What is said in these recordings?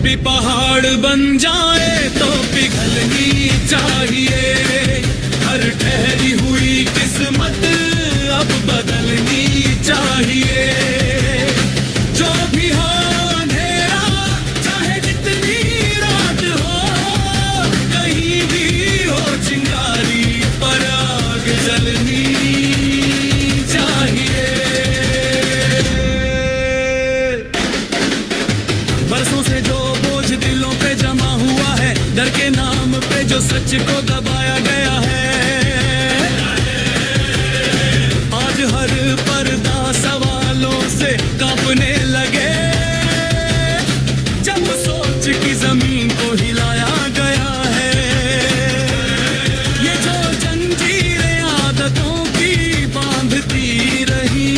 भी पहाड़ बन जाए तो पिघलनी चाहिए। हर ठहरी हुई किस्मत अब बदलनी चाहिए। जो भी हो अंधेरा चाहे जितनी रात हो, कहीं भी हो चिंगारी पर आग जलनी चाहिए। बरसों से जो बोझ दिलों पे जमा हुआ है, डर के नाम पे जो सच को दबाया गया है, आज हर पर्दा सवालों से कांपने लगे। जब सोच की जमीन को हिलाया गया है, ये जो जंजीरें आदतों की बांधती रही,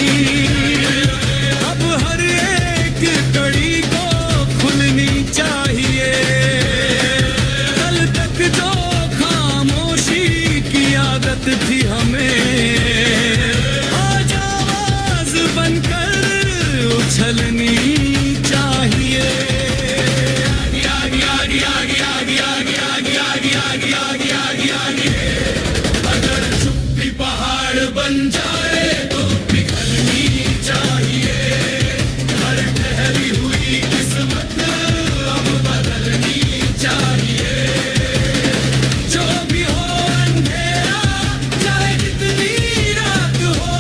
अब हर एक कड़ी को खुलनी चाहिए। कल तक जो खामोशी की आदत थी हमें, आज आवाज बनकर उछलनी चाहिए। अगर चुप भी पहाड़ बन जाए तो पिघलनी चाहिए। हर ठहरी हुई किस्मत अब बदलनी चाहिए। जो भी हो अंधेरा चाहे जितनी रात हो,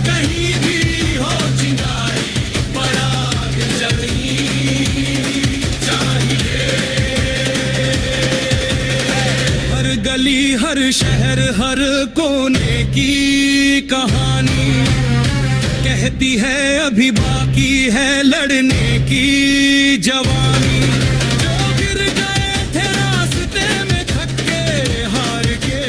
कहीं भी हो चिंगारी पर आग जलनी चाहिए। हर गली हर शहर हर कोने की कहानी कहती है अभी बाकी है लड़ने की जवानी। जो गिर गए थे रास्ते में थक के हार के,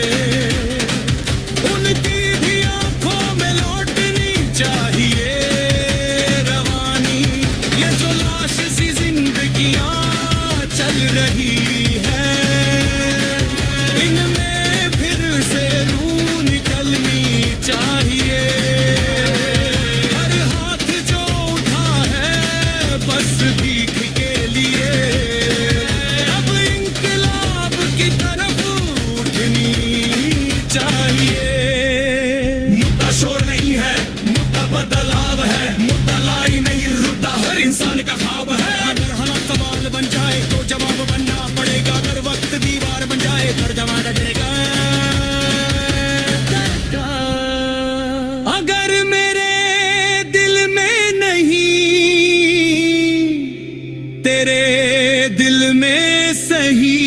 उनकी भी आंखों में लौटनी चाहिए रवानी। ये जो लाश सी जिंदगियां चल रही है, इनमें फिर से रूह निकलनी चाहिए। हर हाथ जो उठा है बस भीख के लिए, अब इंकलाब की तरफ उठनी चाहिए। मुद्दा शोर नहीं है, मुद्दा बदलाव है, मुद्दा लाई नहीं रुद्दा हर इंसान का ख्वाब है। अगर हालात सवाल बन जाए तो जवाब बनना पड़ेगा। अगर वक्त दीवार बन जाए फिर जवाब डरेगा। अगर मेरे दिल में नहीं, तेरे दिल में सही,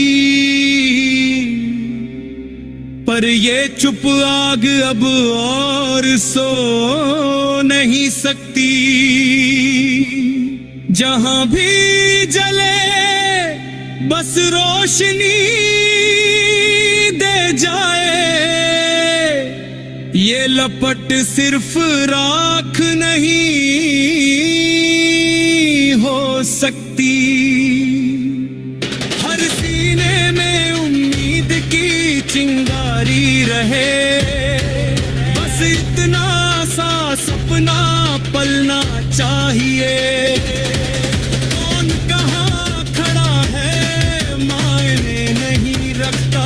पर ये चुप आग अब और सो नहीं सकती। जहां भी जले बस रोशनी दे जाए। ये लपट सिर्फ राख नहीं हो सकती। हर सीने में उम्मीद की चिंगारी रहे, बस इतना सा सपना पलना चाहिए। कौन कहाँ खड़ा है मायने नहीं रखता,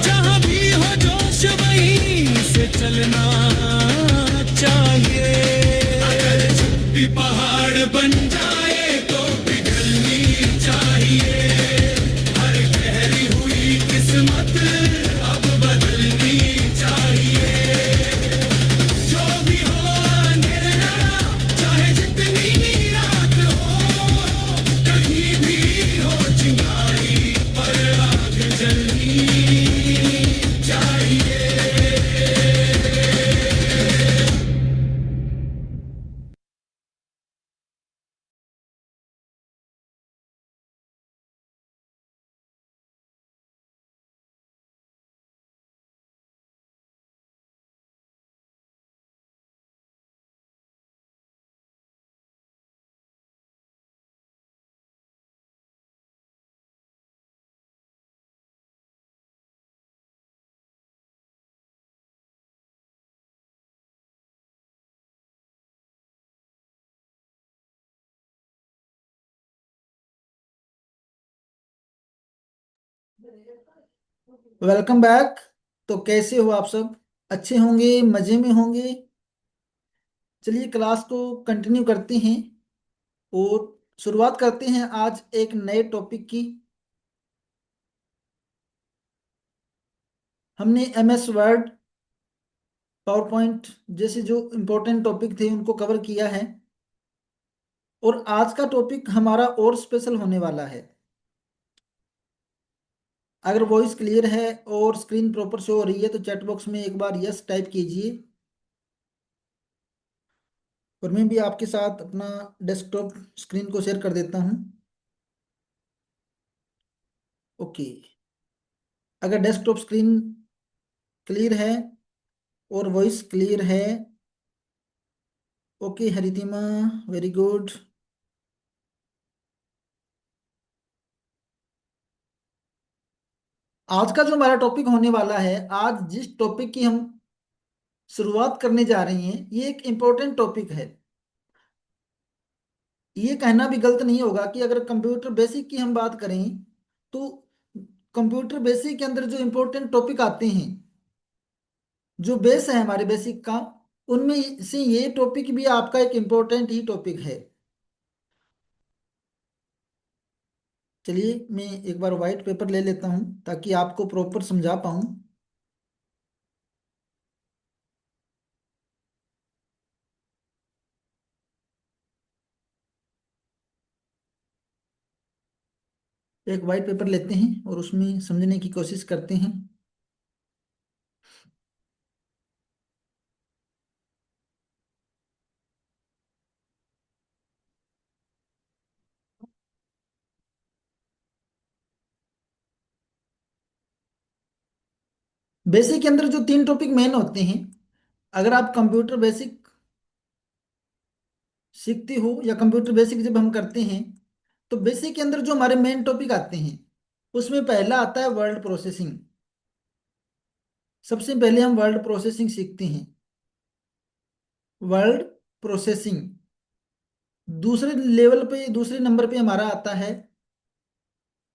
जहाँ भी हो जोश वहीं से चलना चाहिए। अगर चुप भी पहाड़ बन जाए तो पिघलनी चाहिए। हर ठहरी हुई किस्मत अब बदलनी चाहिए। जो भी हो अंधेरा चाहे जितनी रात हो, कहीं भी हो चिंगारी पर आग जलनी वेलकम बैक। तो कैसे हो आप सब? अच्छे होंगे, मजे में होंगे। चलिए क्लास को कंटिन्यू करते हैं और शुरुआत करते हैं आज एक नए टॉपिक की। हमने एमएस वर्ड, पावर पॉइंट जैसे जो इम्पोर्टेंट टॉपिक थे उनको कवर किया है। और आज का टॉपिक हमारा और स्पेशल होने वाला है। अगर वॉइस क्लियर है और स्क्रीन प्रॉपर शो हो रही है तो चैट बॉक्स में एक बार यस टाइप कीजिए। और मैं भी आपके साथ अपना डेस्कटॉप स्क्रीन को शेयर कर देता हूँ। ओके। अगर डेस्कटॉप स्क्रीन क्लियर है और वॉइस क्लियर है। Okay Haritima, very good. आज का जो हमारा टॉपिक होने वाला है, आज जिस टॉपिक की हम शुरुआत करने जा रहे हैं, ये एक इम्पोर्टेंट टॉपिक है। ये कहना भी गलत नहीं होगा कि अगर कंप्यूटर बेसिक की हम बात करें तो कंप्यूटर बेसिक के अंदर जो इम्पोर्टेंट टॉपिक आते हैं, जो बेस है हमारे बेसिक का, उनमें से ये टॉपिक भी आपका एक इम्पोर्टेंट ही टॉपिक है। चलिए मैं एक बार वाइट पेपर ले लेता हूँ ताकि आपको प्रॉपर समझा पाऊँ। एक वाइट पेपर लेते हैं और उसमें समझने की कोशिश करते हैं। बेसिक के अंदर जो तीन टॉपिक मेन होते हैं, अगर आप कंप्यूटर बेसिक सीखते हो या कंप्यूटर बेसिक जब हम करते हैं, तो बेसिक के अंदर जो हमारे मेन टॉपिक आते हैं उसमें पहला आता है वर्ड प्रोसेसिंग। सबसे पहले हम वर्ड प्रोसेसिंग सीखते हैं। Word processing. दूसरे लेवल पे, दूसरे नंबर पे हमारा आता है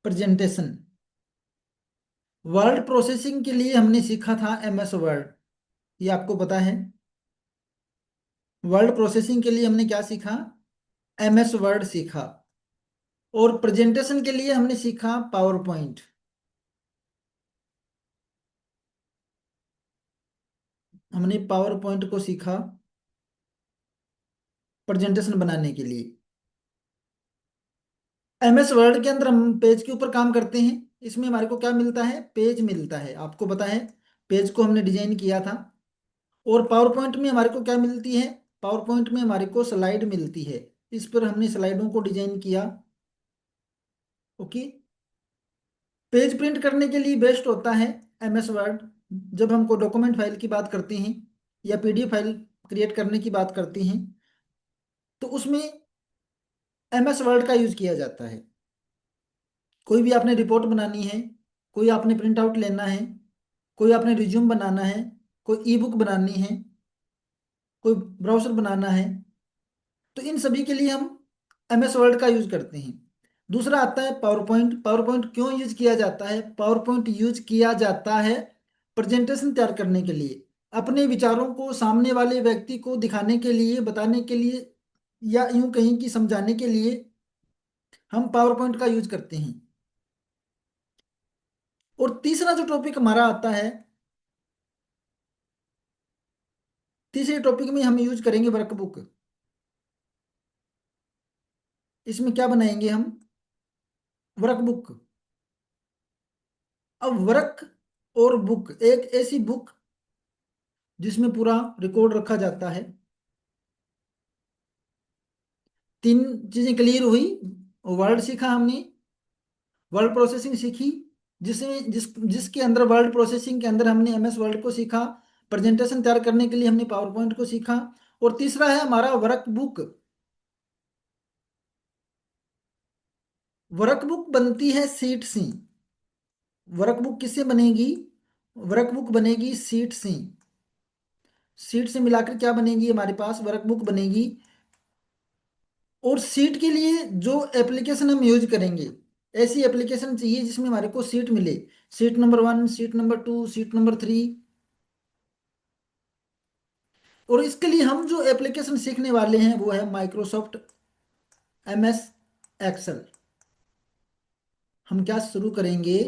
प्रेजेंटेशन। वर्ड प्रोसेसिंग के लिए हमने सीखा था एमएस वर्ड, ये आपको पता है। वर्ड प्रोसेसिंग के लिए हमने क्या सीखा? एमएस वर्ड सीखा। और प्रेजेंटेशन के लिए हमने सीखा पावर पॉइंट। हमने पावर पॉइंट को सीखा प्रेजेंटेशन बनाने के लिए। एमएस वर्ड के अंदर हम पेज के ऊपर काम करते हैं। इसमें हमारे को क्या मिलता है? पेज मिलता है, आपको पता है। पेज को हमने डिजाइन किया था। और पावर पॉइंट में हमारे को क्या मिलती है? पावर पॉइंट में हमारे को स्लाइड मिलती है। इस पर हमने स्लाइडों को डिजाइन किया। ओके। पेज प्रिंट करने के लिए बेस्ट होता है एमएस वर्ड। जब हमको डॉक्यूमेंट फाइल की बात करते हैं या पीडीएफ फाइल क्रिएट करने की बात करते हैं, तो उसमें एमएस वर्ड का यूज किया जाता है। कोई भी आपने रिपोर्ट बनानी है, कोई आपने प्रिंट आउट लेना है, कोई आपने रिज्यूम बनाना है, कोई ई बुक बनानी है, कोई ब्राउजर बनाना है, तो इन सभी के लिए हम एमएस वर्ड का यूज करते हैं। दूसरा आता है पावर पॉइंट। पावर पॉइंट क्यों यूज किया जाता है? पावर पॉइंट यूज किया जाता है प्रेजेंटेशन तैयार करने के लिए, अपने विचारों को सामने वाले व्यक्ति को दिखाने के लिए, बताने के लिए, या यूं कहीं कि समझाने के लिए हम पावर पॉइंट का यूज करते हैं। और तीसरा जो टॉपिक हमारा आता है, तीसरे टॉपिक में हम यूज करेंगे वर्कबुक। इसमें क्या बनाएंगे हम? वर्कबुक। अब वर्क और बुक, एक ऐसी बुक जिसमें पूरा रिकॉर्ड रखा जाता है। तीन चीजें क्लियर हुई। वर्ड सीखा हमने, वर्ड प्रोसेसिंग सीखी, जिसमें जिसके अंदर वर्ड प्रोसेसिंग के अंदर हमने एमएस वर्ड को सीखा। प्रेजेंटेशन तैयार करने के लिए हमने पावर पॉइंट को सीखा। और तीसरा है हमारा वर्कबुक। वर्कबुक बनती है सीट से। वर्कबुक किससे बनेगी? वर्कबुक बनेगी सीट से। सीट से मिलाकर क्या बनेगी? हमारे पास वर्कबुक बनेगी। और सीट के लिए जो एप्लीकेशन हम यूज करेंगे, ऐसी एप्लीकेशन चाहिए जिसमें हमारे को सीट मिले, seat number 1, seat number 2, seat number 3। और इसके लिए हम जो एप्लीकेशन सीखने वाले हैं वो है माइक्रोसॉफ्ट MS एक्सेल। हम क्या शुरू करेंगे,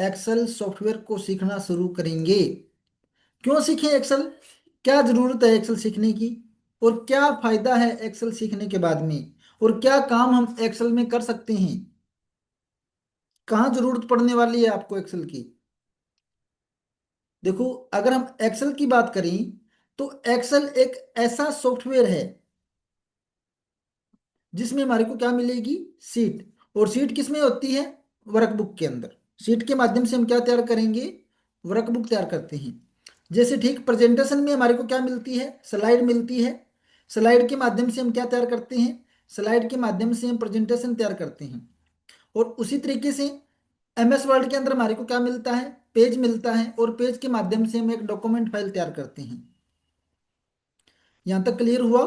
एक्सेल सॉफ्टवेयर को सीखना शुरू करेंगे। क्यों सीखें एक्सेल, क्या जरूरत है एक्सेल सीखने की, और क्या फायदा है एक्सेल सीखने के बाद में, और क्या काम हम एक्सेल में कर सकते हैं, कहाँ जरूरत पड़ने वाली है आपको एक्सेल की। देखो, अगर हम एक्सेल की बात करें तो एक्सेल एक ऐसा सॉफ्टवेयर है जिसमें हमारे को क्या मिलेगी, सीट। और सीट किस में होती है, वर्कबुक के अंदर। सीट के माध्यम से हम क्या तैयार करेंगे, वर्कबुक तैयार करते हैं। जैसे ठीक प्रेजेंटेशन में हमारे को क्या मिलती है, स्लाइड मिलती है। स्लाइड के माध्यम से हम क्या तैयार करते हैं, स्लाइड के माध्यम से हम प्रेजेंटेशन तैयार करते हैं। और उसी तरीके से MS वर्ड के अंदर हमारे को क्या मिलता है, पेज मिलता है, और पेज के माध्यम से हम एक डॉक्यूमेंट फाइल तैयार करते हैं। यहाँ तक क्लियर हुआ।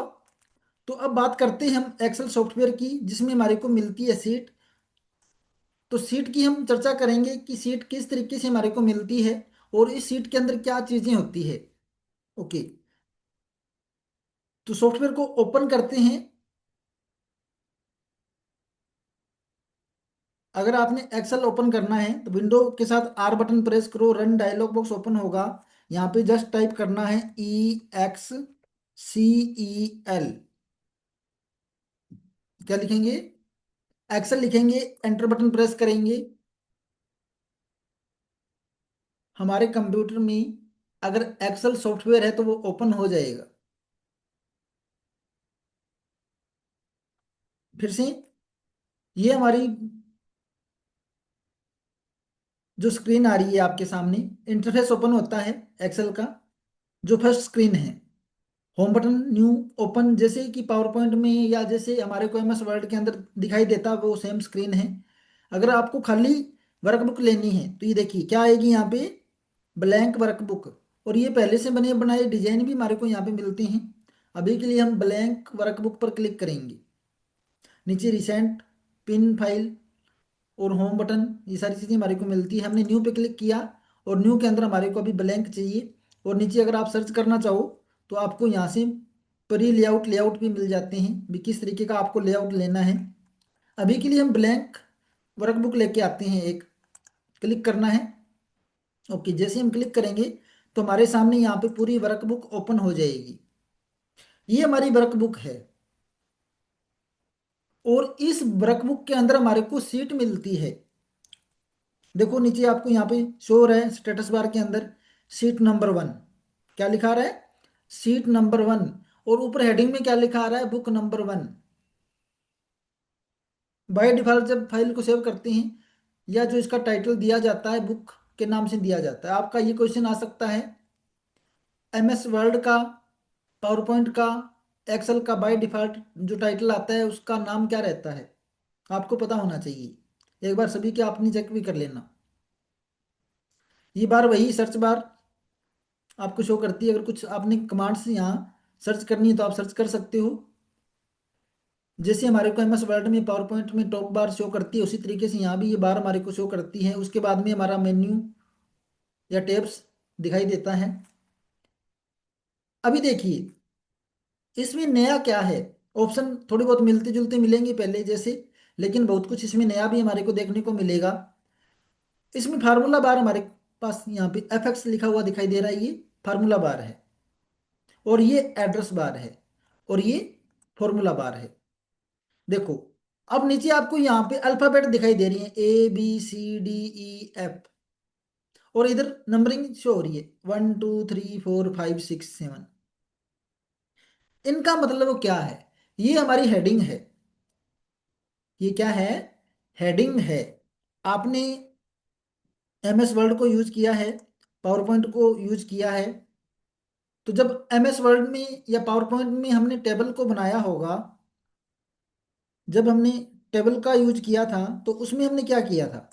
तो अब बात करते हैं हम एक्सेल सॉफ्टवेयर की जिसमें हमारे को मिलती है सीट। तो सीट की हम चर्चा करेंगे कि सीट किस तरीके से हमारे को मिलती है और इस सीट के अंदर क्या चीजें होती है। ओके, तो सॉफ्टवेयर को ओपन करते हैं। अगर आपने एक्सेल ओपन करना है तो विंडो के साथ R बटन प्रेस करो, रन डायलॉग बॉक्स ओपन होगा। यहाँ पे जस्ट टाइप करना है EXCEL। क्या लिखेंगे, एक्सेल लिखेंगे, एंटर बटन प्रेस करेंगे। हमारे कंप्यूटर में अगर एक्सेल सॉफ्टवेयर है तो वो ओपन हो जाएगा। फिर से, ये हमारी जो स्क्रीन आ रही है आपके सामने, इंटरफेस ओपन होता है एक्सेल का। जो फर्स्ट स्क्रीन है, होम बटन, न्यू, ओपन, जैसे कि पावर पॉइंट में या जैसे हमारे को MS वर्ड के अंदर दिखाई देता वो सेम स्क्रीन है। अगर आपको खाली वर्कबुक लेनी है तो ये देखिए क्या आएगी यहाँ पे, ब्लैंक वर्कबुक। और ये पहले से बने बनाए डिजाइन भी हमारे को यहाँ पे मिलते हैं। अभी के लिए हम ब्लैंक वर्कबुक पर क्लिक करेंगे। नीचे रिसेंट, पिन फाइल और होम बटन, ये सारी चीज़ें हमारे को मिलती है। हमने न्यू पे क्लिक किया और न्यू के अंदर हमारे को अभी ब्लैंक चाहिए। और नीचे अगर आप सर्च करना चाहो तो आपको यहाँ से प्री लेआउट लेआउट भी मिल जाते हैं भी, किस तरीके का आपको लेआउट लेना है। अभी के लिए हम ब्लैंक वर्कबुक लेके आते हैं एक, क्लिक करना है। ओके, जैसे हम क्लिक करेंगे तो हमारे सामने यहाँ पे पूरी वर्कबुक ओपन हो जाएगी। ये हमारी वर्कबुक है और इस वर्कबुक के अंदर हमारे को सीट मिलती है। देखो नीचे आपको यहाँ पे शो हो रहा है स्टेटस बार के अंदर सीट नंबर 1, क्या लिखा रहा है, सीट नंबर 1। और ऊपर हेडिंग में क्या लिखा आ रहा है, बुक नंबर 1। बाय डिफॉल्ट जब फाइल को सेव करते हैं या जो इसका टाइटल दिया जाता है बुक के नाम से दिया जाता है। आपका ये क्वेश्चन आ सकता है, MS वर्ड का, पावर पॉइंट का, एक्सेल का बाय डिफॉल्ट जो टाइटल आता है उसका नाम क्या रहता है, आपको पता होना चाहिए। एक बार सभी के आपने चेक भी कर लेना। ये बार वही सर्च बार आपको शो करती है। अगर कुछ आपने कमांड्स यहाँ सर्च करनी है तो आप सर्च कर सकते हो। जैसे हमारे को MS वर्ड में पावर पॉइंट में टॉप बार शो करती है उसी तरीके से यहाँ भी ये बार हमारे को शो करती है। उसके बाद में हमारा मेन्यू या टैब्स दिखाई देता है। अभी देखिए इसमें नया क्या है, ऑप्शन थोड़े बहुत मिलते जुलते मिलेंगे पहले जैसे, लेकिन बहुत कुछ इसमें नया भी हमारे को देखने को मिलेगा। इसमें फार्मूला बार हमारे पास यहाँ पे FX लिखा हुआ दिखाई दे रहा है, ये फार्मूला बार है। और ये एड्रेस बार है और ये फॉर्मूला बार है। देखो, अब नीचे आपको यहाँ पे अल्फाबेट दिखाई दे रही है ABCDEF, और इधर नंबरिंग शो हो रही है 1 2 3 4 5 6 7। इनका मतलब क्या है, ये हमारी हेडिंग है। ये क्या है, हेडिंग है। आपने MS वर्ड को यूज किया है, पावर पॉइंट को यूज किया है। तो जब MS वर्ड में या पावर पॉइंट में हमने टेबल को बनाया होगा, जब हमने टेबल का यूज किया था तो उसमें हमने क्या किया था,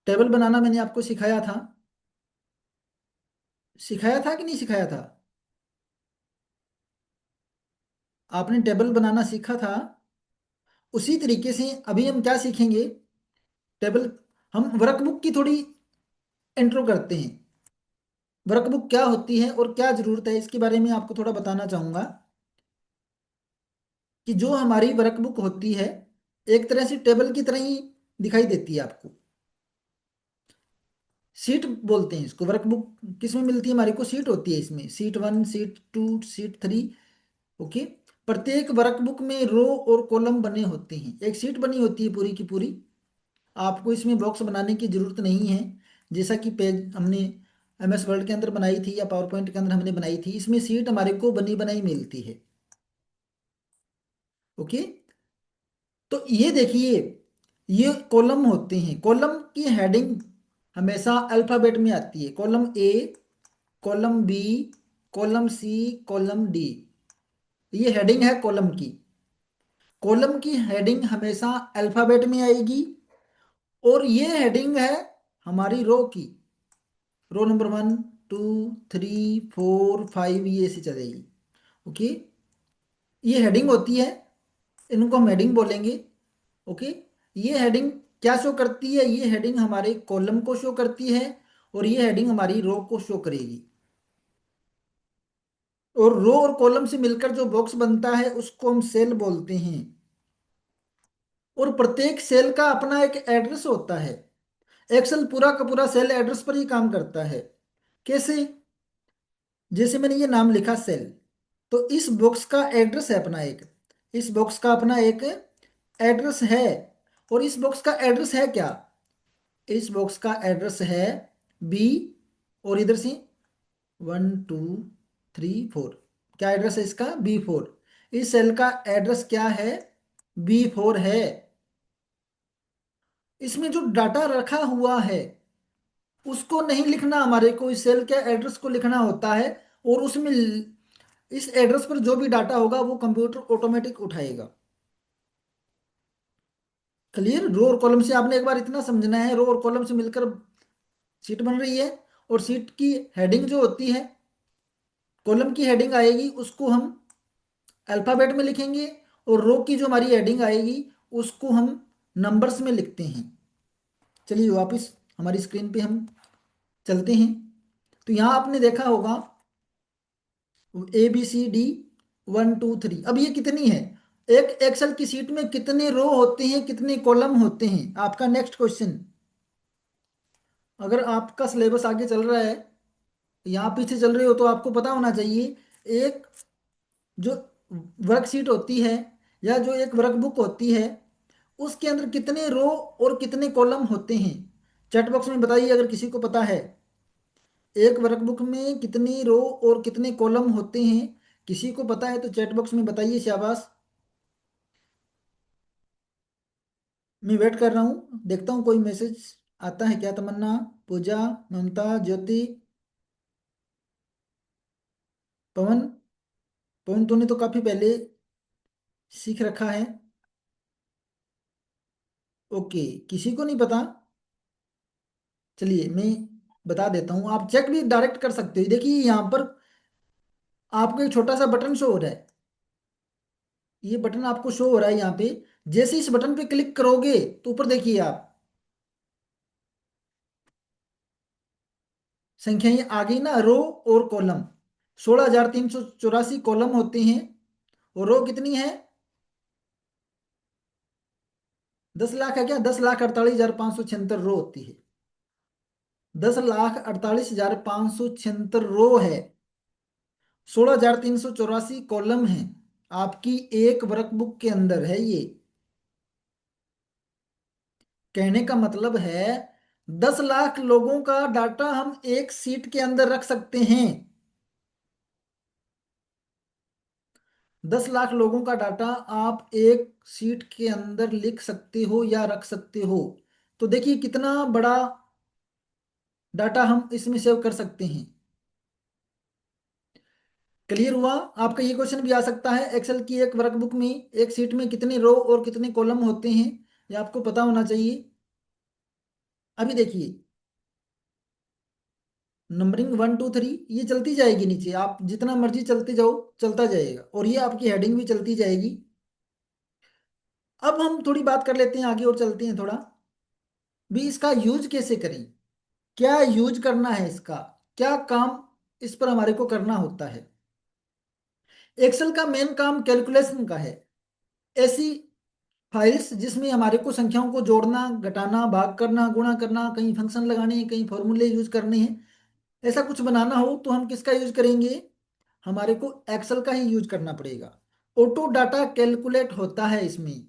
टेबल बनाना मैंने आपको सिखाया था। सिखाया था कि नहीं सिखाया था, आपने टेबल बनाना सीखा था। उसी तरीके से अभी हम क्या सीखेंगे, टेबल, हम वर्कबुक की थोड़ी इंट्रो करते हैं। वर्कबुक क्या होती है और क्या जरूरत है, इसके बारे में आपको थोड़ा बताना चाहूंगा। कि जो हमारी वर्कबुक होती है एक तरह से टेबल की तरह ही दिखाई देती है आपको। सीट बोलते हैं इसको। वर्कबुक किस में मिलती है हमारे को, सीट होती है इसमें, सीट 1, सीट 2, सीट 3। ओके। प्रत्येक वर्कबुक में रो और कॉलम बने होते हैं, एक सीट बनी होती है पूरी की पूरी। आपको इसमें बॉक्स बनाने की जरूरत नहीं है। जैसा कि पेज हमने MS वर्ड के अंदर बनाई थी या पावर पॉइंट के अंदर हमने बनाई थी, इसमें सीट हमारे को बनी बनाई मिलती है। ओके। तो ये देखिए, ये कॉलम होते हैं। कॉलम की हेडिंग हमेशा अल्फाबेट में आती है। Column A, column B, column C, column D। ये हेडिंग है कॉलम की। कॉलम की हेडिंग हमेशा अल्फाबेट में आएगी। और ये हेडिंग है हमारी रो की। रो नंबर 1, 2, 3, 4, 5, ये ऐसे चलेगी। ओके। ये हेडिंग होती है, इनको हम हेडिंग बोलेंगे। ओके। ये हेडिंग क्या शो करती है, ये हेडिंग हमारे कॉलम को शो करती है और ये हेडिंग हमारी रो को शो करेगी। और रो और कॉलम से मिलकर जो बॉक्स बनता है उसको हम सेल बोलते हैं। और प्रत्येक सेल का अपना एक एड्रेस होता है। एक्सेल पूरा का पूरा सेल एड्रेस पर ही काम करता है। कैसे, जैसे मैंने ये नाम लिखा सेल, तो इस बॉक्स का एड्रेस है अपना एक, इस बॉक्स का अपना एक एड्रेस है। और इस बॉक्स का एड्रेस है क्या, इस बॉक्स का एड्रेस है बी। और इधर से 1, 2, 3, 4, क्या एड्रेस है इसका, B4। इस सेल का एड्रेस क्या है, B4 है। इसमें जो डाटा रखा हुआ है उसको नहीं लिखना हमारे को, इस सेल के एड्रेस को लिखना होता है। और उसमें इस एड्रेस पर जो भी डाटा होगा वो कंप्यूटर ऑटोमेटिक उठाएगा। क्लियर। रो और कॉलम से आपने एक बार इतना समझना है, रो और कॉलम से मिलकर सीट बन रही है। और सीट की हेडिंग जो होती है, कॉलम की हेडिंग आएगी उसको हम अल्फाबेट में लिखेंगे। और रो की जो हमारी हेडिंग आएगी उसको हम नंबर्स में लिखते हैं। चलिए वापस हमारी स्क्रीन पे हम चलते हैं। तो यहाँ आपने देखा होगा ABCD 1, 2, 3। अब ये कितनी है, एक एक्सेल की सीट में कितने रो होते हैं, कितने कॉलम होते हैं, आपका नेक्स्ट क्वेश्चन। अगर आपका सिलेबस आगे चल रहा है, यहाँ पीछे चल रहे हो, तो आपको पता होना चाहिए एक जो वर्कशीट होती है या जो एक वर्कबुक होती है उसके अंदर कितने रो और कितने कॉलम होते हैं। चैट बॉक्स में बताइए अगर किसी को पता है, एक वर्कबुक में कितनी रो और कितने कॉलम होते हैं। किसी को पता है तो चैट बॉक्स में बताइए, शाबाश। मैं वेट कर रहा हूँ, देखता हूँ कोई मैसेज आता है क्या। तमन्ना, पूजा, ममता, ज्योति, पवन। पवन तूने तो काफी पहले सीख रखा है। ओके, किसी को नहीं पता। चलिए मैं बता देता हूँ, आप चेक भी डायरेक्ट कर सकते हो। देखिए यहाँ पर आपको एक छोटा सा बटन शो हो रहा है, ये बटन आपको शो हो रहा है यहाँ पे। जैसे इस बटन पे क्लिक करोगे तो ऊपर देखिए आप, संख्याएं आ गई ना, रो और कॉलम। 16,384 कॉलम होते हैं। और रो कितनी है, 10 लाख है क्या, 10,48,576 रो होती है। 10,48,576 रो है। 16,384 कॉलम है आपकी एक वर्कबुक के अंदर है ये। कहने का मतलब है 10 लाख लोगों का डाटा हम एक सीट के अंदर रख सकते हैं। 10 लाख लोगों का डाटा आप एक सीट के अंदर लिख सकते हो या रख सकते हो। तो देखिए कितना बड़ा डाटा हम इसमें सेव कर सकते हैं। क्लियर हुआ। आपका ये क्वेश्चन भी आ सकता है, एक्सेल की एक वर्कबुक में एक सीट में कितने रो और कितने कॉलम होते हैं, ये आपको पता होना चाहिए। अभी देखिए नंबरिंग 1, 2, 3 ये चलती जाएगी नीचे, आप जितना मर्जी चलते जाओ, चलता जाएगा। और ये आपकी हेडिंग भी चलती जाएगी। अब हम थोड़ी बात कर लेते हैं आगे और चलते हैं थोड़ा भी इसका यूज कैसे करें, क्या यूज करना है इसका, क्या काम इस पर हमारे को करना होता है। एक्सेल का मेन काम कैलकुलेशन का है। ऐसी फाइल्स जिसमें हमारे को संख्याओं को जोड़ना, घटाना, भाग करना, गुणा करना, कहीं फंक्शन लगाने हैं, कहीं फॉर्मूले यूज करने हैं, ऐसा कुछ बनाना हो तो हम किसका यूज करेंगे, हमारे को एक्सेल का ही यूज करना पड़ेगा। ऑटो डाटा कैलकुलेट होता है इसमें।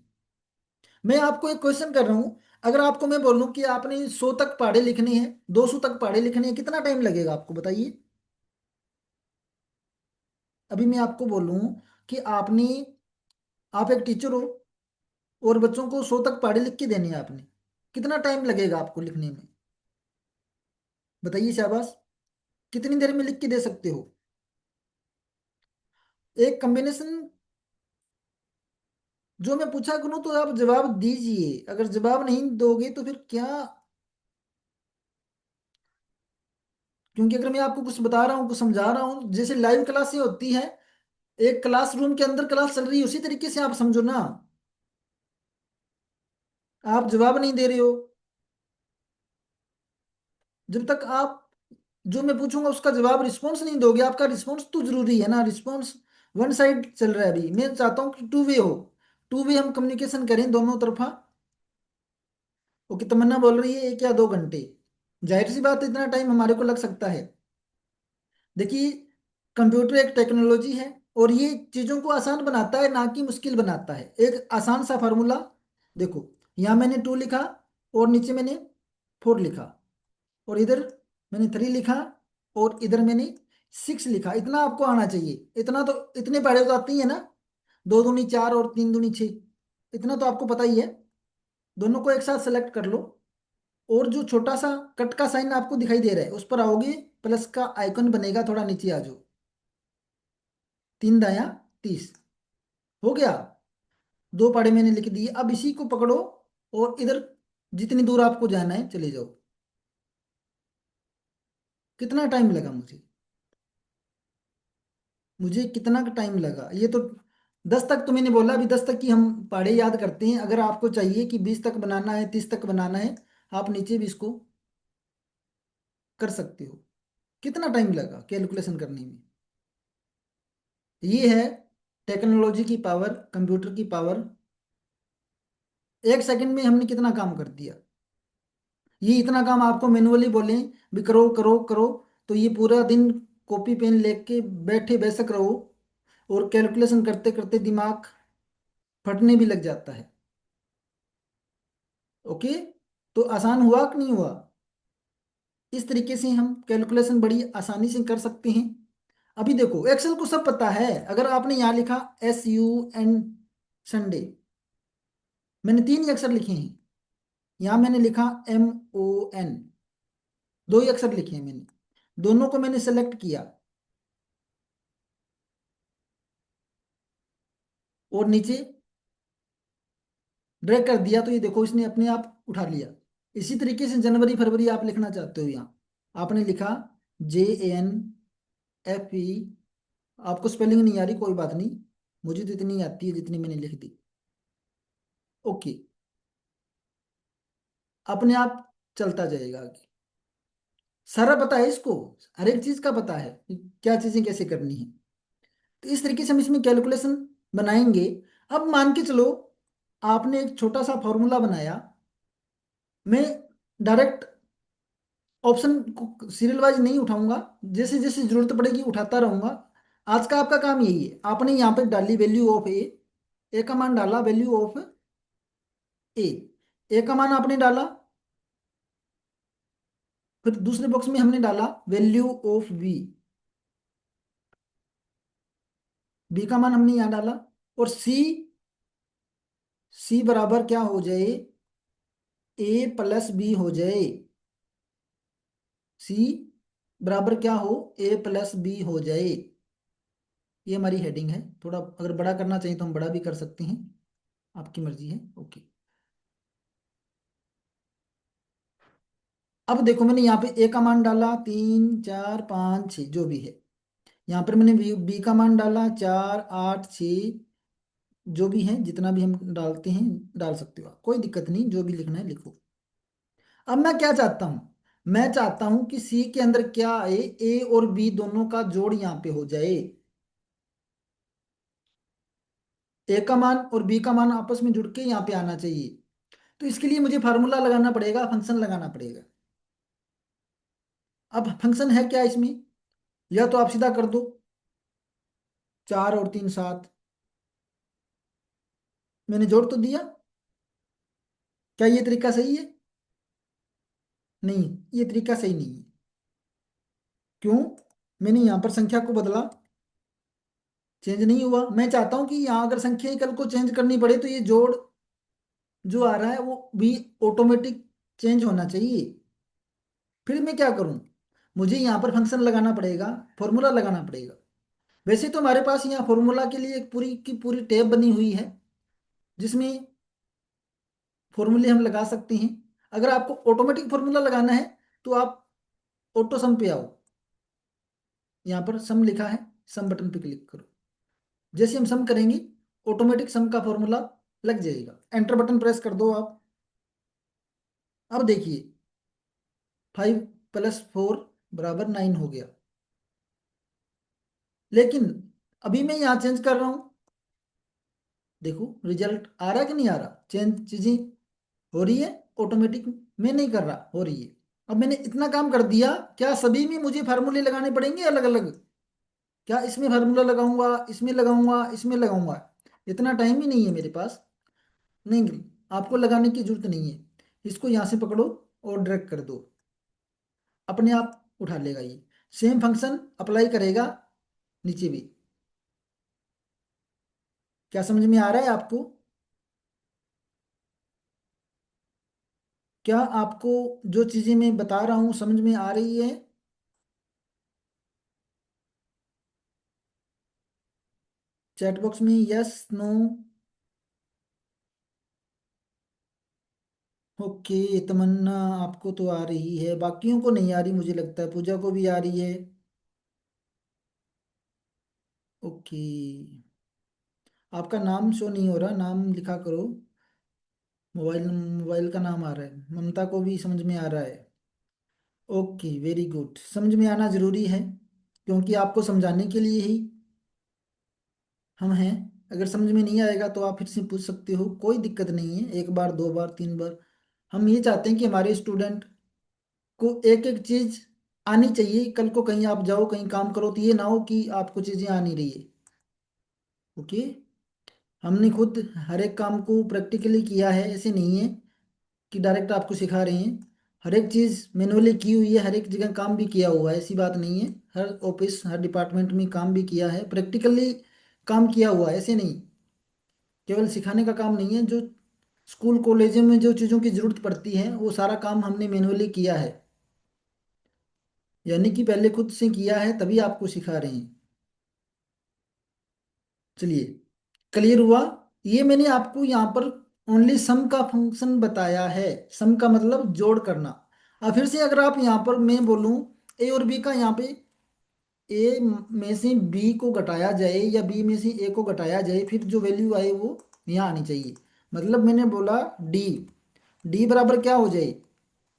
मैं आपको एक क्वेश्चन कर रहा हूं, अगर आपको मैं बोलूं कि आपने 100 तक पहाड़े लिखने हैं, 200 तक पहाड़े लिखने हैं, कितना टाइम लगेगा आपको बताइए। अभी मैं आपको बोलूं कि आप एक टीचर हो और बच्चों को 100 तक पहाड़े लिख के देने हैं आपने, कितना टाइम लगेगा आपको लिखने में, बताइए शाबाश, कितनी देर में लिख के दे सकते हो। एक कॉम्बिनेशन जो मैं पूछा करूं तो आप जवाब दीजिए, अगर जवाब नहीं दोगे तो फिर क्या, क्योंकि अगर मैं आपको कुछ बता रहा हूँ, कुछ समझा रहा हूँ, जैसे लाइव क्लासें होती है, एक क्लासरूम के अंदर क्लास चल रही है, उसी तरीके से आप समझो ना। आप जवाब नहीं दे रहे हो, जब तक आप जो मैं पूछूंगा उसका जवाब रिस्पॉन्स नहीं दोगे, आपका रिस्पॉन्स तो जरूरी है ना। रिस्पॉन्स वन साइड चल रहा है, अभी मैं चाहता हूँ कि टू वे हो, टू वे हम कम्युनिकेशन करें दोनों तरफा। ओके, तमन्ना बोल रही है 1 या 2 घंटे, जाहिर सी बात है इतना टाइम हमारे को लग सकता है। देखिए, कंप्यूटर एक टेक्नोलॉजी है और ये चीज़ों को आसान बनाता है ना कि मुश्किल बनाता है। एक आसान सा फार्मूला देखो, यहाँ मैंने 2 लिखा और नीचे मैंने 4 लिखा, और इधर मैंने 3 लिखा और इधर मैंने 6 लिखा। इतना आपको आना चाहिए, इतना तो इतने पढ़े तो आती है ना, 2 दूनी 4 और 3 दूनी 6, इतना तो आपको पता ही है। दोनों को एक साथ सेलेक्ट कर लो और जो छोटा सा कट का साइन आपको दिखाई दे रहा है उस पर आओगे, प्लस का आइकन बनेगा, थोड़ा नीचे आ जाओ, 3 दाया 30, हो गया। 2 पाड़े मैंने लिख दिए, अब इसी को पकड़ो और इधर जितनी दूर आपको जाना है चले जाओ। कितना टाइम लगा मुझे, मुझे कितना टाइम लगा ये तो, 10 तक तो मैंने बोला, अभी 10 तक की हम पहाड़े याद करते हैं। अगर आपको चाहिए कि 20 तक बनाना है, 30 तक बनाना है, आप नीचे भी इसको कर सकते हो। कितना टाइम लगा कैलकुलेशन करने में, ये है टेक्नोलॉजी की पावर, कंप्यूटर की पावर। 1 सेकंड में हमने कितना काम कर दिया। ये इतना काम आपको मैनुअली बोले भी करो करो करो तो ये पूरा दिन कॉपी पेन लेके बैठे बेशक रहो, और कैलकुलेशन करते करते दिमाग फटने भी लग जाता है। ओके, तो आसान हुआ कि नहीं हुआ। इस तरीके से हम कैलकुलेशन बड़ी आसानी से कर सकते हैं। अभी देखो, एक्सेल को सब पता है, अगर आपने यहाँ लिखा SUN, संडे, मैंने 3 ही अक्षर लिखे हैं। यहाँ मैंने लिखा MON, 2 ही अक्षर लिखे हैं मैंने, दोनों को मैंने सेलेक्ट किया और नीचे ड्रैग कर दिया तो ये देखो इसने अपने आप उठा लिया। इसी तरीके से जनवरी फरवरी आप लिखना चाहते हो, यहाँ आपने लिखा JANFE, आपको स्पेलिंग नहीं आ रही कोई बात नहीं, मुझे तो इतनी आती है जितनी मैंने लिख दी। ओके, अपने आप चलता जाएगा आगे, सारा पता है इसको, हर एक चीज का पता है कि क्या चीजें कैसे करनी है। तो इस तरीके से हम इसमें कैलकुलेशन बनाएंगे। अब मान के चलो आपने एक छोटा सा फॉर्मूला बनाया, मैं डायरेक्ट ऑप्शन को सीरियल वाइज नहीं उठाऊंगा, जैसे जैसे जरूरत पड़ेगी उठाता रहूंगा। आज का आपका काम यही है, आपने यहाँ पे डाली वैल्यू ऑफ ए का मान डाला, वैल्यू ऑफ ए, ए का मान आपने डाला, फिर दूसरे बॉक्स में हमने डाला वैल्यू ऑफ बी का मान हमने यहाँ डाला, और सी बराबर क्या हो जाए, A+B हो जाए, सी बराबर क्या हो, A+B हो जाए। ये हमारी हेडिंग है, थोड़ा अगर बड़ा करना चाहिए तो हम बड़ा भी कर सकते हैं, आपकी मर्जी है। ओके, अब देखो मैंने यहाँ पे ए का मान डाला 3 4 5 6 जो भी है, यहाँ पर मैंने बी का मान डाला 4 8 6 जो भी है, जितना भी हम डालते हैं डाल सकते हो आप, कोई दिक्कत नहीं, जो भी लिखना है लिखो। अब मैं क्या चाहता हूँ, मैं चाहता हूं कि सी के अंदर क्या आए, ए और बी दोनों का जोड़ यहाँ पे हो जाए। ए का मान और बी का मान आपस में जुड़ के यहाँ पे आना चाहिए। तो इसके लिए मुझे फार्मूला लगाना पड़ेगा, फंक्शन लगाना पड़ेगा। अब फंक्शन है क्या इसमें, या तो आप सीधा कर दो, 4 और 3 7। मैंने जोड़ तो दिया, क्या ये तरीका सही है? नहीं, ये तरीका सही नहीं है। क्यों? मैंने यहाँ पर संख्या को बदला, चेंज नहीं हुआ। मैं चाहता हूं कि यहाँ अगर संख्या ही कल को चेंज करनी पड़े तो ये जोड़ जो आ रहा है वो भी ऑटोमेटिक चेंज होना चाहिए। फिर मैं क्या करूं, मुझे यहाँ पर फंक्शन लगाना पड़ेगा, फॉर्मूला लगाना पड़ेगा। वैसे तो हमारे पास यहाँ फॉर्मूला के लिए एक पूरी की पूरी टैब बनी हुई है, जिसमें फॉर्मूले हम लगा सकते हैं। अगर आपको ऑटोमेटिक फॉर्मूला लगाना है तो आप ऑटो सम पे आओ, यहाँ पर सम लिखा है, सम बटन पे क्लिक करो। जैसे हम सम करेंगे ऑटोमेटिक सम का फॉर्मूला लग जाएगा, एंटर बटन प्रेस कर दो आप। अब देखिए 5 + 4 = 9 हो गया। लेकिन अभी मैं यहाँ चेंज कर रहा हूँ, देखो रिजल्ट आ रहा है कि नहीं आ रहा, चेंज चीजें हो रही है ऑटोमेटिक। मैं नहीं कर रहा, हो रही है। अब मैंने इतना काम कर दिया, क्या सभी में मुझे फार्मूले लगाने पड़ेंगे अलग अलग? क्या इसमें फार्मूला लगाऊंगा, इसमें लगाऊंगा, इसमें लगाऊंगा? इतना टाइम ही नहीं है मेरे पास। नहीं, आपको लगाने की जरूरत नहीं है। इसको यहाँ से पकड़ो और ड्रैग कर दो, अपने आप उठा लेगा ये। सेम फंक्शन अप्लाई करेगा नीचे भी। क्या समझ में आ रहा है आपको? क्या आपको जो चीजें मैं बता रहा हूँ समझ में आ रही है? चैट बॉक्स में यस नो। ओके, तमन्ना आपको तो आ रही है, बाकियों को नहीं आ रही, मुझे लगता है पूजा को भी आ रही है। ओके, आपका नाम शो नहीं हो रहा, नाम लिखा करो। मोबाइल मोबाइल का नाम आ रहा है, ममता को भी समझ में आ रहा है। ओके वेरी गुड, समझ में आना जरूरी है, क्योंकि आपको समझाने के लिए ही हम हैं। अगर समझ में नहीं आएगा तो आप फिर से पूछ सकते हो, कोई दिक्कत नहीं है, 1 बार 2 बार 3 बार। हम ये चाहते हैं कि हमारे स्टूडेंट को एक एक चीज आनी चाहिए, कल को कहीं आप जाओ कहीं काम करो तो ये ना हो कि आपको चीजें आ नहीं रही है। ओके, हमने खुद हर एक काम को प्रैक्टिकली किया है, ऐसे नहीं है कि डायरेक्ट आपको सिखा रहे हैं। हर एक चीज मैनुअली की हुई है, हर एक जगह काम भी किया हुआ है, ऐसी बात नहीं है। हर ऑफिस हर डिपार्टमेंट में काम भी किया है, प्रैक्टिकली काम किया हुआ है, ऐसे नहीं। केवल सिखाने का काम नहीं है, जो स्कूल कॉलेज में जो चीज़ों की जरूरत पड़ती है वो सारा काम हमने मैनुअली किया है। यानी कि पहले खुद से किया है तभी आपको सिखा रहे हैं। चलिए, क्लियर हुआ? ये मैंने आपको यहाँ पर ओनली सम का फंक्शन बताया है। सम का मतलब जोड़ करना। अब फिर से अगर आप यहाँ पर मैं बोलूँ ए और बी का, यहाँ पे ए में से बी को घटाया जाए या बी में से ए को घटाया जाए, फिर जो वैल्यू आए वो यहाँ आनी चाहिए। मतलब मैंने बोला डी, डी बराबर क्या हो जाए,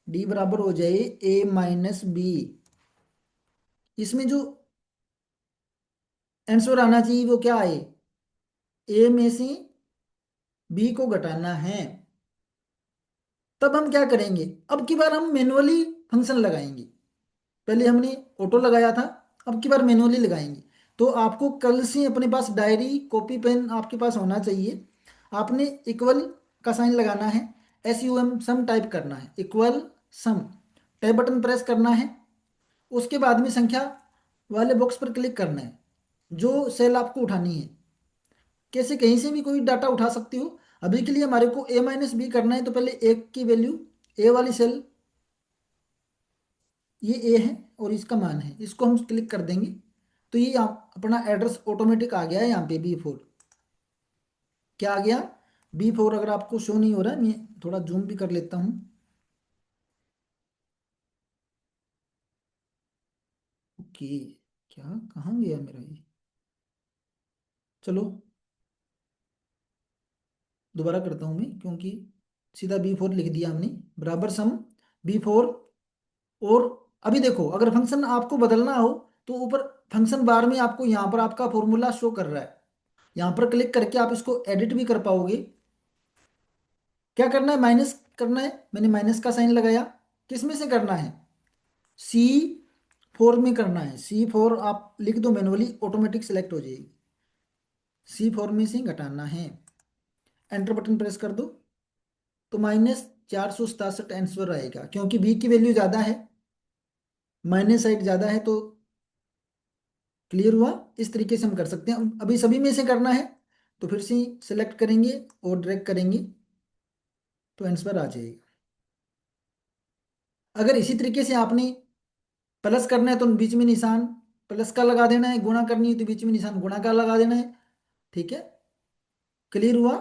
डी बराबर हो जाए A - B। इसमें जो आंसर आना चाहिए वो क्या आए, ए में से बी को घटाना है। तब हम क्या करेंगे, अब की बार हम मैनुअली फंक्शन लगाएंगे। पहले हमने ऑटो लगाया था, अब की बार मैनुअली लगाएंगे। तो आपको कल से अपने पास डायरी कॉपी पेन आपके पास होना चाहिए। आपने इक्वल का साइन लगाना है, SUM सम टाइप करना है, इक्वल सम, टैब बटन प्रेस करना है। उसके बाद में संख्या वाले बॉक्स पर क्लिक करना है, जो सेल आपको उठानी है। कैसे कहीं से भी कोई डाटा उठा सकते हो। अभी के लिए हमारे को A - B करना है, तो पहले एक की वैल्यू, ए वाली सेल, ये ए है और इसका मान है, इसको हम क्लिक कर देंगे। तो ये अपना एड्रेस ऑटोमेटिक आ गया है यहाँ पे B4। क्या आ गया, B4। अगर आपको शो नहीं हो रहा है, मैं थोड़ा जूम भी कर लेता हूँ। ओके, क्या कहाँ गया मेरा ये, चलो दोबारा करता हूँ मैं, क्योंकि सीधा B4 लिख दिया हमने, बराबर सम B4। और अभी देखो, अगर फंक्शन आपको बदलना हो तो ऊपर फंक्शन बार में आपको यहाँ पर आपका फॉर्मूला शो कर रहा है, यहाँ पर क्लिक करके आप इसको एडिट भी कर पाओगे। क्या करना है, माइनस करना है, मैंने माइनस का साइन लगाया। किस में से करना है, C4 में करना है। C4 आप लिख दो मैनुअली, ऑटोमेटिक सेलेक्ट हो जाएगी। C4 में से घटाना है, एंटर बटन प्रेस कर दो, तो -467 आंसर आएगा, क्योंकि बी की वैल्यू ज्यादा है, माइनस साइड ज्यादा है। तो क्लियर हुआ, इस तरीके से हम कर सकते हैं। अभी सभी में से करना है तो फिर से सिलेक्ट करेंगे और ड्रैग करेंगे तो आंसर आ जाएगा। अगर इसी तरीके से आपने प्लस करना है तो बीच में निशान प्लस का लगा देना है, गुणा करनी है तो बीच में निशान गुणा का लगा देना है। ठीक है, क्लियर हुआ।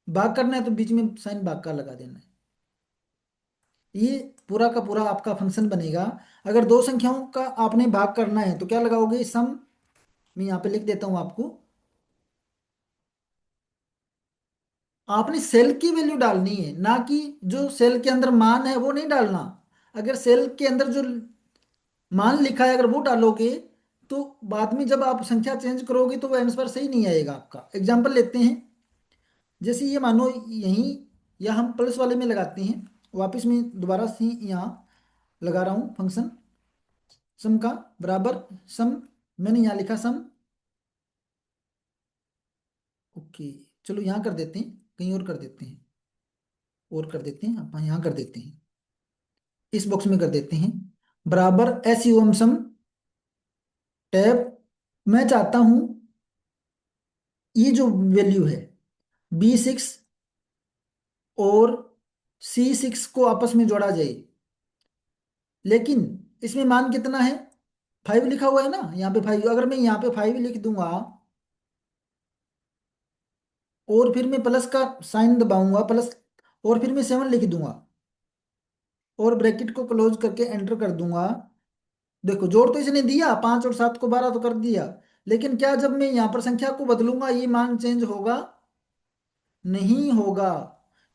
भाग करना है तो बीच में साइन भाग का लगा देना है। ये पूरा का पूरा आपका फंक्शन बनेगा। अगर दो संख्याओं का आपने भाग करना है तो क्या लगाओगे, सम। मैं यहाँ पे लिख देता हूँ आपको, आपने सेल की वैल्यू डालनी है, ना कि जो सेल के अंदर मान है वो नहीं डालना। अगर सेल के अंदर जो मान लिखा है अगर वो डालोगे तो बाद में जब आप संख्या चेंज करोगे तो वो आंसर सही नहीं आएगा आपका। एग्जांपल लेते हैं, जैसे ये मानो यहीं, या हम प्लस वाले में लगाते हैं, वापस में दोबारा से यहाँ लगा रहा हूँ फंक्शन सम का, बराबर सम। मैंने यहाँ लिखा सम। ओके, चलो यहाँ कर देते हैं, कहीं और कर देते हैं, और कर देते हैं, आप यहाँ कर देते हैं, इस बॉक्स में कर देते हैं, बराबर एस यू एम सम टैब। मैं चाहता हूं ये जो वैल्यू है B6 और C6 को आपस में जोड़ा जाए, लेकिन इसमें मान कितना है, 5 लिखा हुआ है ना यहाँ पे 5। अगर मैं यहाँ पे 5 लिख दूंगा और फिर मैं प्लस का साइन दबाऊंगा प्लस, और फिर मैं 7 लिख दूंगा और ब्रैकेट को क्लोज करके एंटर कर दूंगा, देखो जोड़ तो इसने दिया, 5 और 7 को 12 तो कर दिया, लेकिन क्या जब मैं यहाँ पर संख्या को बदलूंगा ये मान चेंज होगा, नहीं होगा।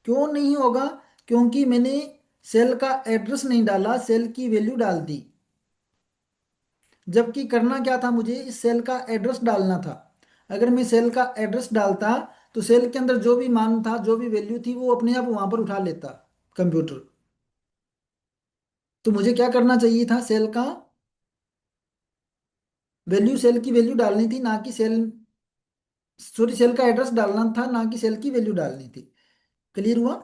क्यों नहीं होगा, क्योंकि मैंने सेल का एड्रेस नहीं डाला, सेल की वैल्यू डाल दी। जबकि करना क्या था, मुझे इस सेल का एड्रेस डालना था। अगर मैं सेल का एड्रेस डालता तो सेल के अंदर जो भी मान था, जो भी वैल्यू थी, वो अपने आप वहां पर उठा लेता कंप्यूटर। तो मुझे क्या करना चाहिए था, सेल का वैल्यू, सेल की वैल्यू डालनी थी, ना कि सेल, सॉरी, सेल का एड्रेस डालना था, ना कि सेल की वैल्यू डालनी थी। क्लियर हुआ।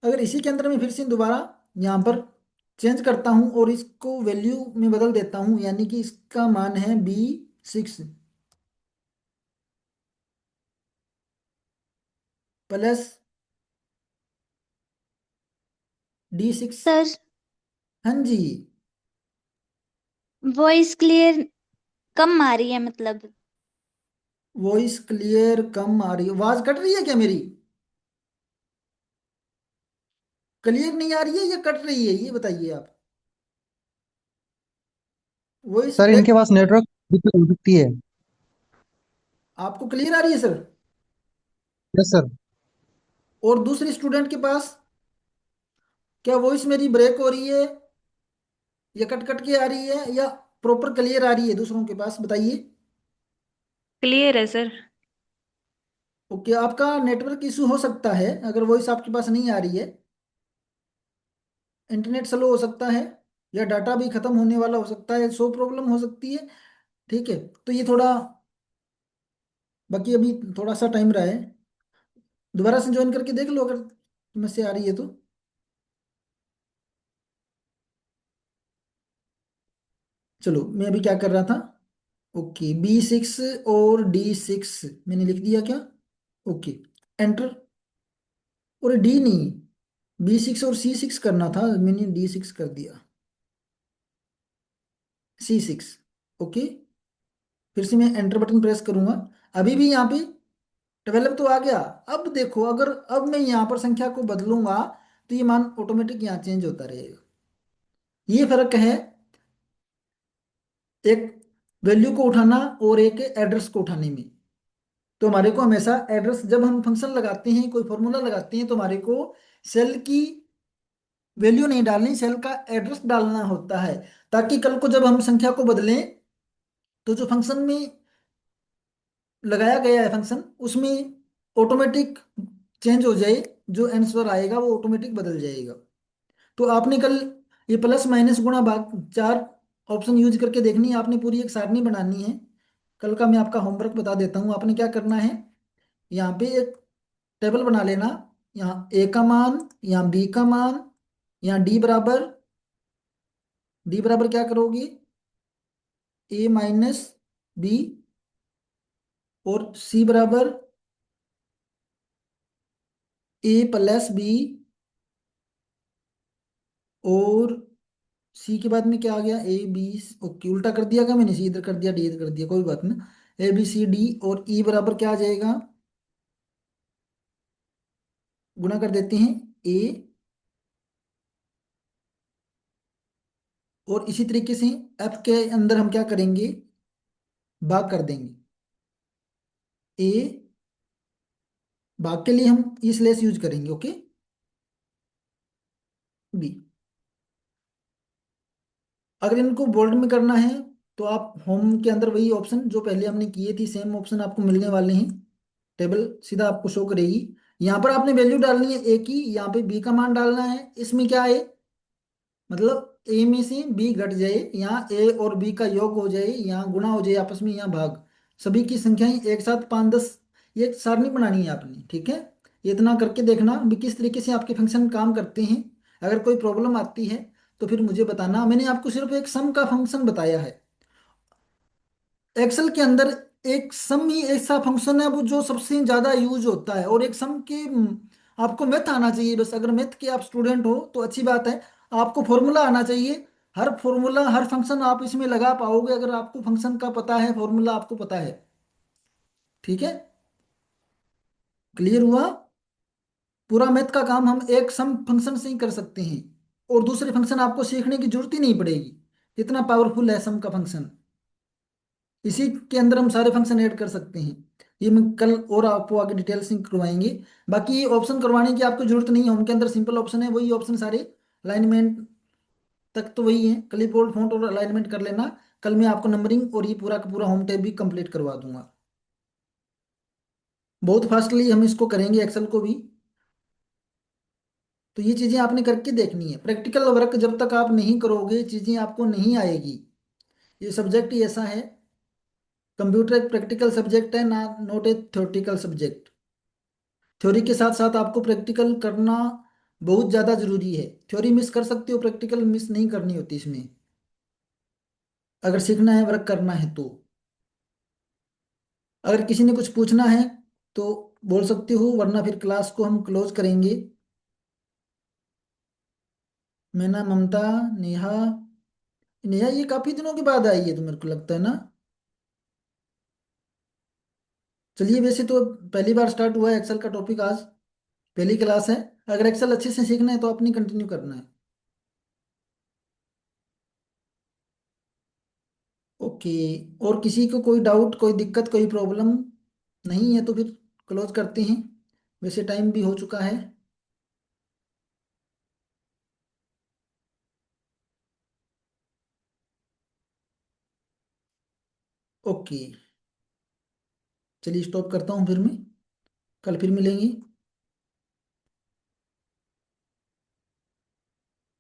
अगर इसी के अंदर मैं फिर से दोबारा यहाँ पर चेंज करता हूँ और इसको वैल्यू में बदल देता हूँ, यानी कि इसका मान है B6 प्लस D6। सर, हाँ जी। वॉइस क्लियर कम आ रही है मतलब। वॉइस क्लियर कम आ रही है, आवाज कट रही है क्या मेरी, क्लियर नहीं आ रही है या कट रही है, ये बताइए आप। Voice sir break. इनके पास नेटवर्क दिक्कत हो सकती है। आपको क्लियर आ रही है सर, यस सर। और दूसरे स्टूडेंट के पास क्या वॉइस मेरी ब्रेक हो रही है, या कट कट के आ रही है, या प्रॉपर क्लियर आ रही है दूसरों के पास, बताइए। क्लियर है सर। ओके, आपका नेटवर्क इशू हो सकता है अगर वॉइस आपके पास नहीं आ रही है, इंटरनेट स्लो हो सकता है, या डाटा भी खत्म होने वाला हो सकता है, सो प्रॉब्लम हो सकती है। ठीक है, तो ये थोड़ा, बाकी अभी थोड़ा सा टाइम रहा है, दोबारा से ज्वाइन करके देख लो अगर समस्या आ रही है तो। चलो, मैं अभी क्या कर रहा था, ओके B6 और D6 मैंने लिख दिया क्या, ओके, एंटर। और डी नहीं, B6 और C6 करना था, मैंने D6 कर दिया, C6। ओके, फिर से मैं एंटर बटन प्रेस करूंगा, अभी भी यहाँ पे 12 तो आ गया। अब देखो, अगर अब मैं यहाँ पर संख्या को बदलूंगा तो ये मान ऑटोमेटिक यहाँ चेंज होता रहेगा। ये फर्क है एक वैल्यू को उठाना और एक एड्रेस को उठाने में। तो हमारे को हमेशा एड्रेस, जब हम फंक्शन लगाते हैं, कोई फॉर्मूला लगाते हैं, तो हमारे को सेल की वैल्यू नहीं डालनी, सेल का एड्रेस डालना होता है, ताकि कल को जब हम संख्या को बदलें तो जो फंक्शन में लगाया गया है फंक्शन, उसमें ऑटोमेटिक चेंज हो जाए, जो आंसर आएगा वो ऑटोमेटिक बदल जाएगा। तो आपने कल ये प्लस माइनस गुणा भाग चार ऑप्शन यूज करके देखनी है, आपने पूरी एक सारणी बनानी है। कल का मैं आपका होमवर्क बता देता हूँ, आपने क्या करना है, यहाँ पे एक टेबल बना लेना, यहाँ ए का मान, यहाँ बी का मान, यहाँ डी बराबर क्या करोगे, ए माइनस बी, और सी बराबर ए प्लस बी, और सी के बाद में क्या आ गया, ए बी, ओके उल्टा कर दिया क्या मैंने, सी इधर कर दिया डी इधर कर दिया, कोई बात नहीं, ए बी सी डी, और ई बराबर क्या आ जाएगा, गुणा कर देते हैं ए, और इसी तरीके से एफ के अंदर हम क्या करेंगे, भाग कर देंगे, ए, भाग के लिए हम इस लेस यूज करेंगे, ओके, बी। अगर इनको बोल्ड में करना है तो आप होम के अंदर वही ऑप्शन जो पहले हमने किए थी, सेम ऑप्शन आपको मिलने वाले हैं, टेबल सीधा आपको शो करेगी। यहाँ पर आपने वैल्यू डालनी है ए की, यहाँ पे बी का मान डालना है, इसमें क्या है, मतलब ए में से बी घट जाए, यहाँ ए और बी का योग हो जाए, यहाँ गुणा हो जाए आपस में, यहाँ भाग, सभी की संख्याएं एक साथ 5 10, ये सारणी बनानी है आपने, ठीक है। ये इतना करके देखना भी किस तरीके से आपके फंक्शन काम करते हैं। अगर कोई प्रॉब्लम आती है तो फिर मुझे बताना, मैंने आपको सिर्फ एक सम का फंक्शन बताया है। एक्सेल के अंदर एक सम ही ऐसा फंक्शन है वो जो सबसे ज्यादा यूज होता है, और एक सम के आपको मैथ आना चाहिए बस, अगर मैथ के आप स्टूडेंट हो तो अच्छी बात है, आपको फॉर्मूला आना चाहिए, हर फॉर्मूला हर फंक्शन आप इसमें लगा पाओगे अगर आपको फंक्शन का पता है, फॉर्मूला आपको पता है, ठीक है। क्लियर हुआ, पूरा मैथ का काम हम एक सम फंक्शन से ही कर सकते हैं, और दूसरे फंक्शन आपको सीखने की जरूरत ही नहीं पड़ेगी, इतना पावरफुल है सम का फंक्शन, इसी के अंदर हम सारे फंक्शन ऐड कर सकते हैं। ये मैं कल और आपको आगे डिटेल से करवाएंगे। बाकी ये ऑप्शन करवाने की आपको जरूरत नहीं है, उनके अंदर सिंपल ऑप्शन है, वही ऑप्शन सारे, अलाइनमेंट तक तो वही है, क्लिप बोर्ड फॉन्ट और अलाइनमेंट कर लेना। कल मैं आपको नंबरिंग और ये पूरा का पूरा होम टैब भी कंप्लीट करवा दूंगा, बहुत फास्टली हम इसको करेंगे एक्सेल को भी। तो ये चीज़ें आपने करके देखनी है, प्रैक्टिकल वर्क जब तक आप नहीं करोगे चीज़ें आपको नहीं आएगी। ये सब्जेक्ट ही ऐसा है, कंप्यूटर एक प्रैक्टिकल सब्जेक्ट है ना, not a theoretical subject. Theory के साथ साथ आपको प्रैक्टिकल करना बहुत ज़्यादा जरूरी है, थ्योरी मिस कर सकते हो, प्रैक्टिकल मिस नहीं करनी होती इसमें, अगर सीखना है वर्क करना है तो। अगर किसी ने कुछ पूछना है तो बोल सकते हो, वरना फिर क्लास को हम क्लोज करेंगे। मैना, ममता, नेहा, नेहा ये काफ़ी दिनों के बाद आई है तो मेरे को लगता है ना। चलिए, वैसे तो पहली बार स्टार्ट हुआ है एक्सेल का टॉपिक आज, पहली क्लास है, अगर एक्सेल अच्छे से सीखना है तो अपनी कंटिन्यू करना है। ओके, और किसी को कोई डाउट, कोई दिक्कत, कोई प्रॉब्लम नहीं है तो फिर क्लोज करते हैं, वैसे टाइम भी हो चुका है। ओके, चलिए स्टॉप करता हूँ फिर मैं, कल फिर मिलेंगे।